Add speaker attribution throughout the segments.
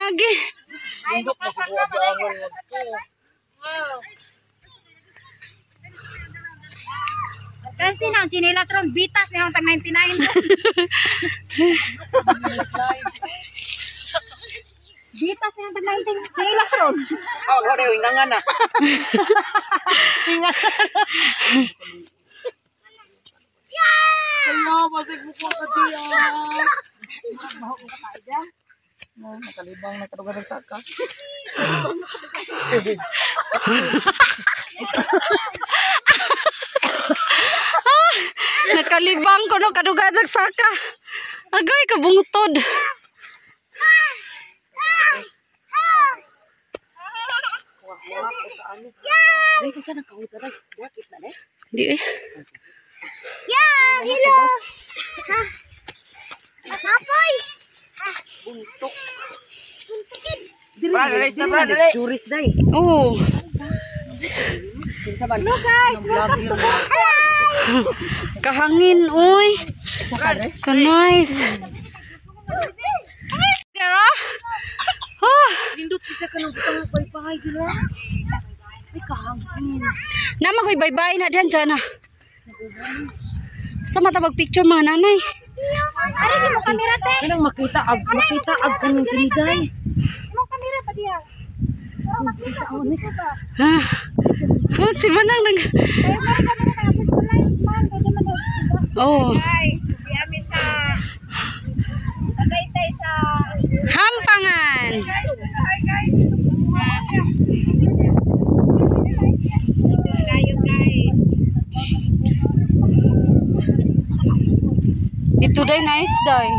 Speaker 1: Lagi.
Speaker 2: Indok na sa buwan sa angon mo to.
Speaker 3: Kasi na ang chinelas ron bitas na yung tag 99 to. Bitas na yung tag 19 chinelas ron.
Speaker 2: Oh, gawin yung hingangan na. Hingangan. Hello, masig mo po ka diya. Nakalibang na karuga ng saka.
Speaker 1: Nakalibang ko no kadugajag saka. Agay kabungtod.
Speaker 2: Dahil kung saan ang kahut sa tayo, dakit na eh.
Speaker 1: Di eh.
Speaker 3: Yeah, hello. Apoy.
Speaker 2: Buntok.
Speaker 3: Buntukin.
Speaker 2: Dali. Juris dahil.
Speaker 1: Oh.
Speaker 3: Hello guys, welcome to my
Speaker 1: Kahangin oy. Ka nice. Pero oh,
Speaker 2: Lindot siya ka ng butang pay-pay dila. Ay kahangin.
Speaker 1: nama ko'y bye-bye na diyan na. Sa mata picture mga nanay.
Speaker 3: Ari ni mo kamera te.
Speaker 2: Kanang makita ag kanang kiniday.
Speaker 3: Mo kamera pa diya. Pero makita ko ni ka ba.
Speaker 1: Ha. Oh, si Manang nag.
Speaker 3: Kaya mo kamera ka gusto live man kaya man sila.
Speaker 1: Oh.
Speaker 3: Guys, biyami sa Tagaytay sa
Speaker 1: Hampangan.
Speaker 3: Hi guys. Kayo guys.
Speaker 1: Itu day nice day.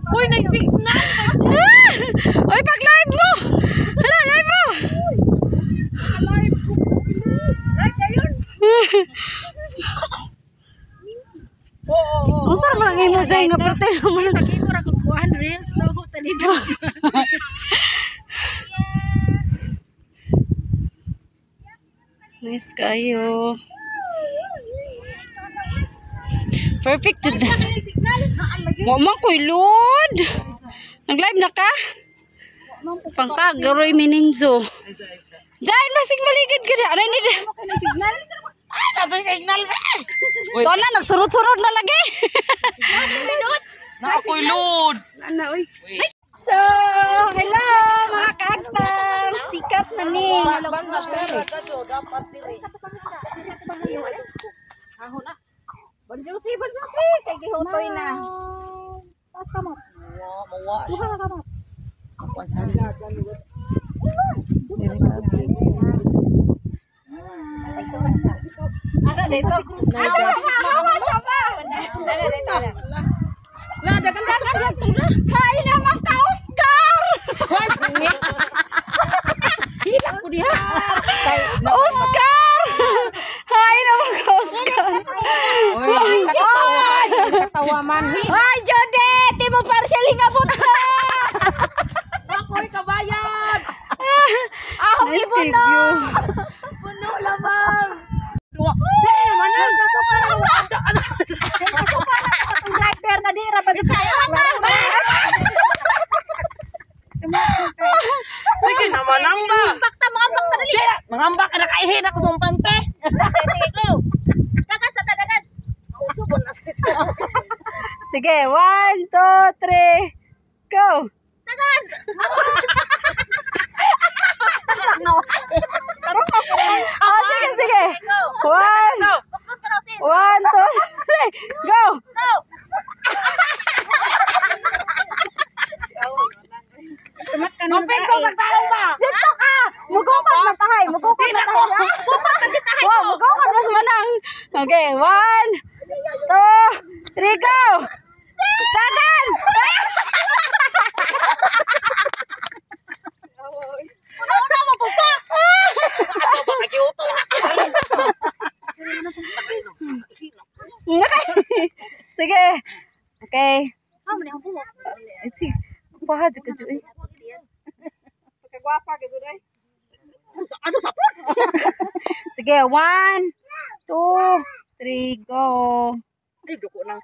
Speaker 2: Uy, nag-signal.
Speaker 1: Oy, pag-live mo. Hala, live mo.
Speaker 3: Live na yun.
Speaker 1: Ang sarap lang imo dyan nga parte naman.
Speaker 3: Pag-imo ra kung kuhan reels no ko tali dyan.
Speaker 1: Nice kayo. Perfect to the. Wa man ko'y load. Nag-live na ka? Pangkagaroy mininzo. Diyan masig maligid ka na. Ano ni?
Speaker 3: Signal.
Speaker 2: Signal ba?
Speaker 1: Ito na, nagsurod-surod na lagi.
Speaker 2: Nakapoy load.
Speaker 3: Ano oy.
Speaker 1: So, hello mga kaagtang. Sikat na ni.
Speaker 2: Dapat dili.
Speaker 3: Banjusi kay gihutoy na. Pas kamot.
Speaker 2: Mawa.
Speaker 3: Duha ka kamot.
Speaker 2: Pasal.
Speaker 3: Ada dito. Hawa sama. Ada dito. Lah dagan-dagan dito na. Hai nama ka Oscar. Hilang ko dia.
Speaker 1: Oscar! Hi naman ka, Oscar.
Speaker 3: Katawa man.
Speaker 1: Ay, Jode! Di mo partially nga puta.
Speaker 2: Ako'y kabayan.
Speaker 1: Nice kay you.
Speaker 2: Puno lamang. Dua.
Speaker 3: Driver na di ra pa tayo.
Speaker 2: Sige naman ang ba.
Speaker 3: Bakta mo ambak ta dali.
Speaker 2: Mangamba ka na kaihin ako sa umpante.
Speaker 3: Go. Dagan sa tadagan. Usubon na sa.
Speaker 1: Sige, 1, 2, 3, go!
Speaker 3: Dagan.
Speaker 1: Oh, sige, sige. 1, 2, 3, go!
Speaker 3: Go. Tumat ka nang
Speaker 2: Mapin ko magtalong ba?
Speaker 1: Dito ka! Mugukot na tahay! Mugukot na tahay! Wow, mugukot mas manang! Okay, 1, 2, 3, go! Dagan!
Speaker 3: Una mo buka.
Speaker 2: Nakiuto na.
Speaker 1: Sige. Okay.
Speaker 3: Sama ni ako.
Speaker 1: Sige. Pahad ka dyan.
Speaker 3: Pagkagwapa ka dyan.
Speaker 2: Asa sapon?
Speaker 1: Sige, 1, 2, 3, go.
Speaker 2: Ay, duko nang